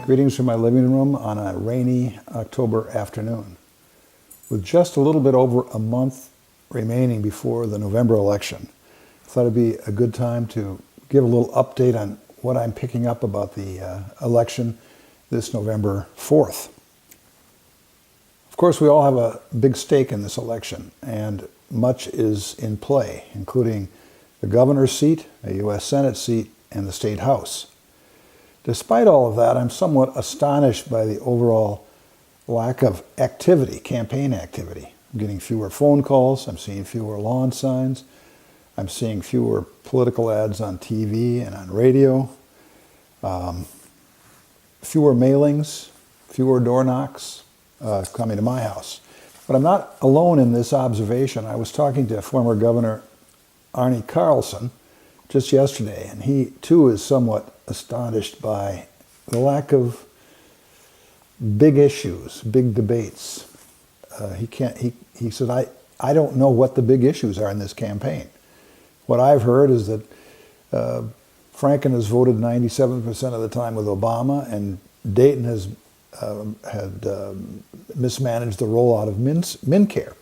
Greetings from my living room on a rainy October afternoon. With just a little bit over a month remaining before the November election, I thought it'd be a good time to give a little update on what I'm picking up about the election this November 4th. Of course, we all have a big stake in this election, and much is in play, including the governor's seat, a U.S. Senate seat, and the state house. Despite all of that, I'm somewhat astonished by the overall lack of activity, campaign activity. I'm getting fewer phone calls, I'm seeing fewer lawn signs, I'm seeing fewer political ads on TV and on radio, fewer mailings, fewer door knocks coming to my house. But I'm not alone in this observation. I was talking to former Governor Arne Carlson just yesterday, and he too is somewhat astonished by the lack of big issues, big debates. He said, I don't know what the big issues are in this campaign. What I've heard is that Franken has voted 97% of the time with Obama, and Dayton has mismanaged the rollout of MinCare.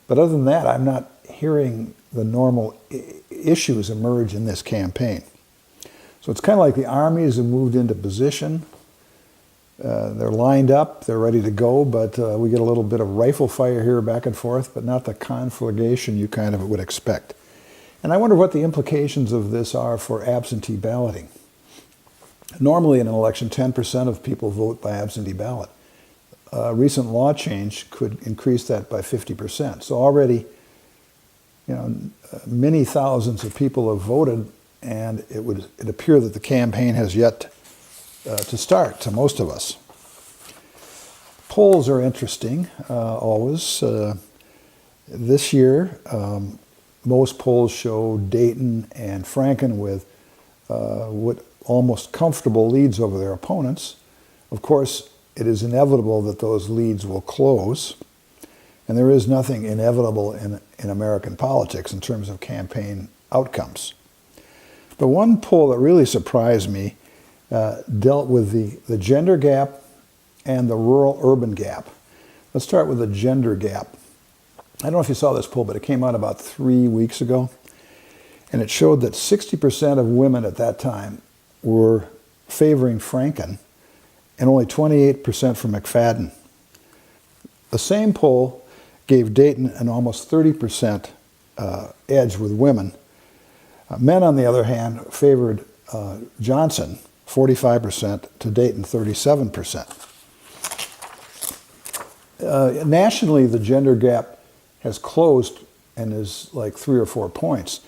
But other than that, I'm not hearing the normal issues emerge in this campaign. So it's kind of like the armies have moved into position. They're lined up, they're ready to go, but we get a little bit of rifle fire here back and forth, but not the conflagration you kind of would expect. And I wonder what the implications of this are for absentee balloting. Normally in an election, 10% of people vote by absentee ballot. A recent law change could increase that by 50%. So already, many thousands of people have voted, and it appear that the campaign has yet to start to most of us. Polls are interesting, always. This year, most polls show Dayton and Franken with what almost comfortable leads over their opponents. Of course, it is inevitable that those leads will close, and there is nothing inevitable in American politics in terms of campaign outcomes. But one poll that really surprised me dealt with the gender gap and the rural-urban gap. Let's start with the gender gap. I don't know if you saw this poll, but it came out about 3 weeks ago, and it showed that 60% of women at that time were favoring Franken, and only 28% for McFadden. The same poll gave Dayton an almost 30% edge with women. Men, on the other hand, favored Johnson, 45%, to Dayton, 37%. Nationally, the gender gap has closed and is like 3 or 4 points,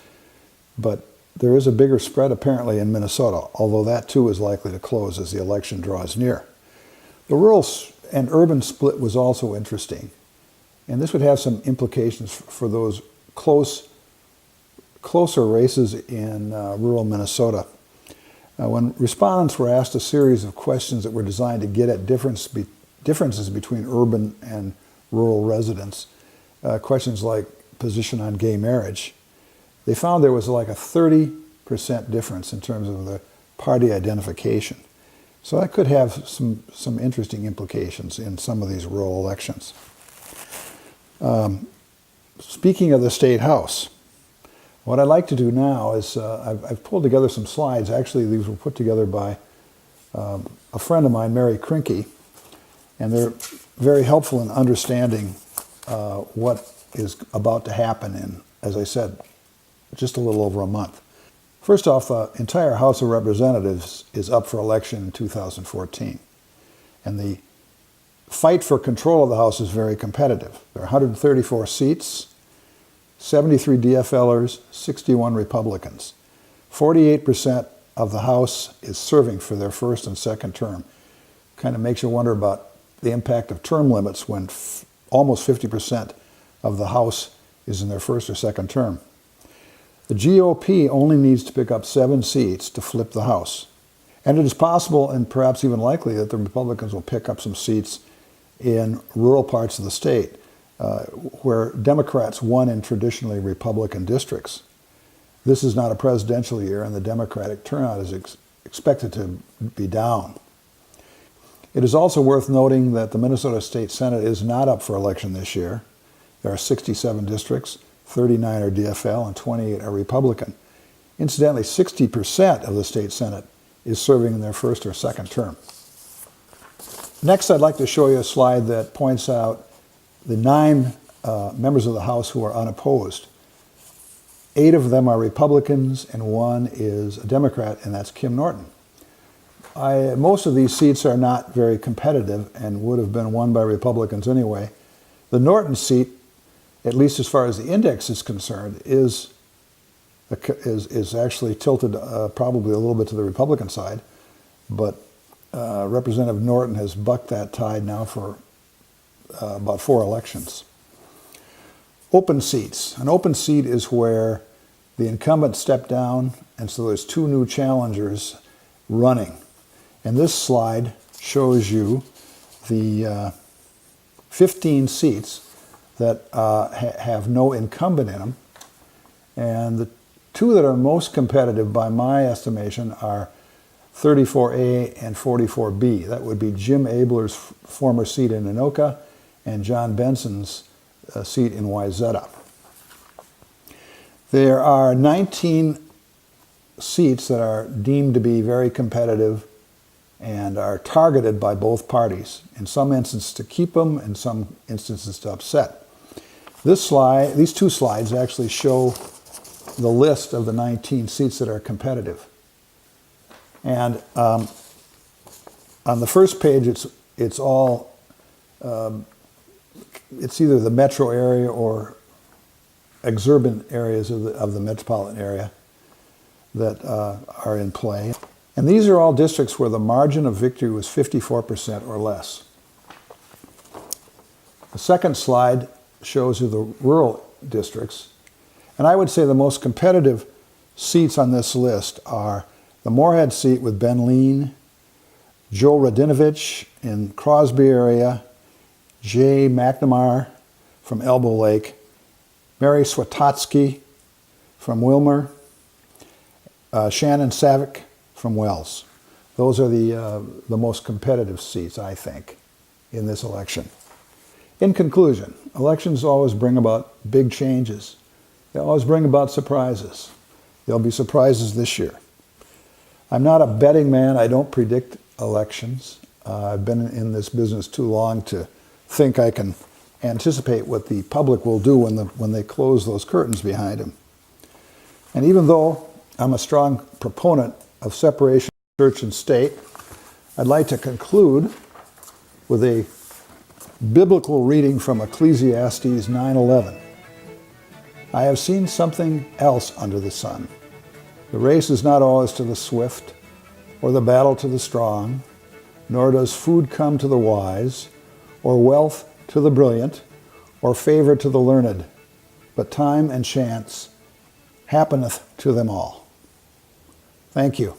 but there is a bigger spread apparently in Minnesota, although that too is likely to close as the election draws near. The rural and urban split was also interesting, and this would have some implications for those closer races in rural Minnesota. When respondents were asked a series of questions that were designed to get at differences between urban and rural residents, questions like position on gay marriage, they found there was like a 30% difference in terms of the party identification. So that could have some interesting implications in some of these rural elections. Speaking of the state house, what I'd like to do now is I've pulled together some slides. Actually, these were put together by a friend of mine, Mary Krinke, and they're very helpful in understanding what is about to happen in, as I said, just a little over a month. First off, the entire House of Representatives is up for election in 2014. And the fight for control of the House is very competitive. There are 134 seats, 73 DFLers, 61 Republicans. 48% of the House is serving for their first and second term. Kind of makes you wonder about the impact of term limits when almost 50% of the House is in their first or second term. The GOP only needs to pick up 7 seats to flip the House. And it is possible, and perhaps even likely, that the Republicans will pick up some seats in rural parts of the state where Democrats won in traditionally Republican districts. This is not a presidential year, and the Democratic turnout is expected to be down. It is also worth noting that the Minnesota State Senate is not up for election this year. There are 67 districts, 39 are DFL, and 28 are Republican. Incidentally, 60% of the state Senate is serving in their first or second term. Next, I'd like to show you a slide that points out the 9 members of the House who are unopposed. 8 of them are Republicans and 1 is a Democrat, and that's Kim Norton. Most of these seats are not very competitive and would have been won by Republicans anyway. The Norton seat, at least as far as the index is concerned, is actually tilted probably a little bit to the Republican side, but Representative Norton has bucked that tide now for about 4 elections. Open seats. An open seat is where the incumbent stepped down, and so there's 2 new challengers running. And this slide shows you the 15 seats that have no incumbent in them. And the 2 that are most competitive by my estimation are 34A and 44B. That would be Jim Abler's former seat in Anoka and John Benson's seat in Wayzata. There are 19 seats that are deemed to be very competitive and are targeted by both parties, in some instances to keep them, in some instances to upset. These 2 slides actually show the list of the 19 seats that are competitive. And on the first page, it's all it's either the metro area or exurban areas of the metropolitan area that are in play. And these are all districts where the margin of victory was 54% or less. The second slide shows you the rural districts. And I would say the most competitive seats on this list are the Moorhead seat with Ben Lean, Joe Radinovich in Crosby area, Jay McNamara from Elbow Lake, Mary Swatotsky from Wilmer, Shannon Savick from Wells. Those are the most competitive seats, I think, in this election. In conclusion, elections always bring about big changes. They always bring about surprises. There'll be surprises this year. I'm not a betting man. I don't predict elections. I've been in this business too long to think I can anticipate what the public will do when they close those curtains behind them. And even though I'm a strong proponent of separation of church and state, I'd like to conclude with a biblical reading from Ecclesiastes 9:11. I have seen something else under the sun. The race is not always to the swift, or the battle to the strong, nor does food come to the wise, or wealth to the brilliant, or favor to the learned, but time and chance happeneth to them all. Thank you.